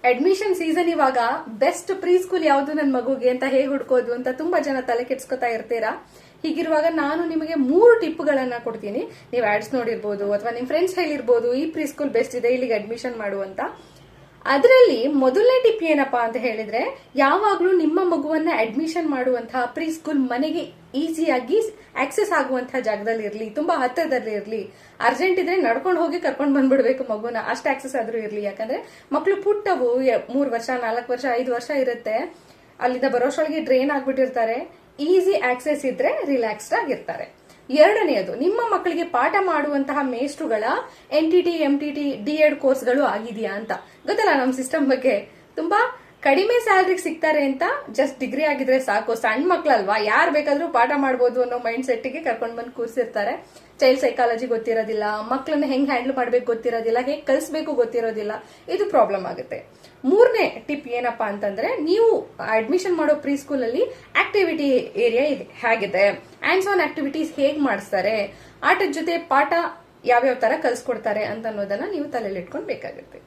Admission season ಇವಾಗ best pre school ಯಾವ್ದು ನನ್ನ ಮಗುಗೆ ಅಂತ ಹೇಗೆ ಹುಡ್ಕೋದು ಅಂತ ತುಂಬಾ ಜನ ತಲೆ ಕೆಡ್ಸ್ಕೊತಾ ಇರ್ತೀರಾ. ಹೀಗಿರುವಾಗ ನಾನು ನಿಮಗೆ 3 ಟಿಪ್ಗಳನ್ನ ಕೊಡ್ತೀನಿ. ನೀವು ಆಡ್ಸ್ ನೋಡಿರ್ಬೋದು ಅಥವಾ ನಿಮ್ ಫ್ರೆಂಡ್ಸ್ ಹೇಳಿರ್ಬೋದು ಈ ಪ್ರೀ ಸ್ಕೂಲ್ ಬೆಸ್ಟ್ ಇದೆ, ಇಲ್ಲಿಗೆ ಅಡ್ಮಿಷನ್ ಮಾಡುವಂತ. ಅದರಲ್ಲಿ ಮೊದಲನೇ ಟಿಪ್ ಏನಪ್ಪಾ ಅಂತ ಹೇಳಿದ್ರೆ, ಯಾವಾಗ್ಲೂ ನಿಮ್ಮ ಮಗುವನ್ನ ಅಡ್ಮಿಷನ್ ಮಾಡುವಂತಹ ಪ್ರೀ ಸ್ಕೂಲ್ ಮನೆಗೆ ಈಸಿಯಾಗಿ ಆಕ್ಸೆಸ್ ಆಗುವಂತಹ ಜಾಗದಲ್ಲಿ ಇರ್ಲಿ, ತುಂಬಾ ಹತ್ತಿರದಲ್ಲಿ ಇರ್ಲಿ. ಅರ್ಜೆಂಟ್ ಇದ್ರೆ ನಡ್ಕೊಂಡು ಹೋಗಿ ಕರ್ಕೊಂಡು ಬಂದ್ಬಿಡ್ಬೇಕು ಮಗುನ, ಅಷ್ಟು ಆಕ್ಸೆಸ್ ಆದ್ರೂ ಇರ್ಲಿ. ಯಾಕಂದ್ರೆ ಮಕ್ಳು ಪುಟ್ಟವು 3 ವರ್ಷ 4 ವರ್ಷ 5 ವರ್ಷ ಇರುತ್ತೆ, ಅಲ್ಲಿಂದ ಬರೋಷ್ಟೊಳಗೆ ಡ್ರೈನ್ ಆಗ್ಬಿಟ್ಟಿರ್ತಾರೆ. ಈಸಿ ಆಕ್ಸೆಸ್ ಇದ್ರೆ ರಿಲ್ಯಾಕ್ಸ್ಡ್ ಆಗಿರ್ತಾರೆ. ಎರಡನೆಯದು, ನಿಮ್ಮ ಮಕ್ಕಳಿಗೆ ಪಾಠ ಮಾಡುವಂತಹ ಮೇಷ್ಟ್ರುಗಳ NTT MTT D.Ed ಕೋರ್ಸ್ಗಳು ಆಗಿದೆಯಾ ಅಂತ. ಗೊತ್ತಲ್ಲ ನಮ್ ಸಿಸ್ಟಮ್ ಬಗ್ಗೆ, ತುಂಬಾ ಕಡಿಮೆ ಸ್ಯಾಲರಿಗೆ ಸಿಗ್ತಾರೆ ಅಂತ ಜಸ್ಟ್ ಡಿಗ್ರಿ ಆಗಿದ್ರೆ ಸಾಕು, ಸಣ್ಣ ಮಕ್ಳಲ್ವಾ ಯಾರು ಬೇಕಾದ್ರೂ ಪಾಠ ಮಾಡ್ಬೋದು ಅನ್ನೋ ಮೈಂಡ್ ಸೆಟ್ಗೆ ಕರ್ಕೊಂಡ್ ಬಂದು ಕೂರಿಸಿರ್ತಾರೆ. ಚೈಲ್ಡ್ ಸೈಕಾಲಜಿ ಗೊತ್ತಿರೋದಿಲ್ಲ, ಮಕ್ಕಳನ್ನ ಹೆಂಗ್ ಹ್ಯಾಂಡಲ್ ಮಾಡ್ಬೇಕು ಗೊತ್ತಿರೋದಿಲ್ಲ, ಹೇಗ್ ಕಲಿಸ್ಬೇಕು ಗೊತ್ತಿರೋದಿಲ್ಲ, ಇದು ಪ್ರಾಬ್ಲಮ್ ಆಗುತ್ತೆ. ಮೂರನೇ ಟಿಪ್ ಏನಪ್ಪಾ ಅಂತಂದ್ರೆ, ನೀವು ಅಡ್ಮಿಷನ್ ಮಾಡೋ ಪ್ರೀ ಸ್ಕೂಲ್ ಅಲ್ಲಿ ಆಕ್ಟಿವಿಟಿ ಏರಿಯಾ ಹೇಗಿದೆ, ಹ್ಯಾಂಡ್ಸ್ ಆನ್ ಆಕ್ಟಿವಿಟೀಸ್ ಹೇಗ್ ಮಾಡಿಸ್ತಾರೆ, ಆಟದ ಜೊತೆ ಪಾಠ ಯಾವ್ಯಾವ ತರ ಕಲ್ಸ್ಕೊಡ್ತಾರೆ ಅಂತ ಅನ್ನೋದನ್ನ ನೀವು ತಲೆಯಲ್ಲಿ ಇಟ್ಕೊಂಡ್ ಬೇಕಾಗುತ್ತೆ.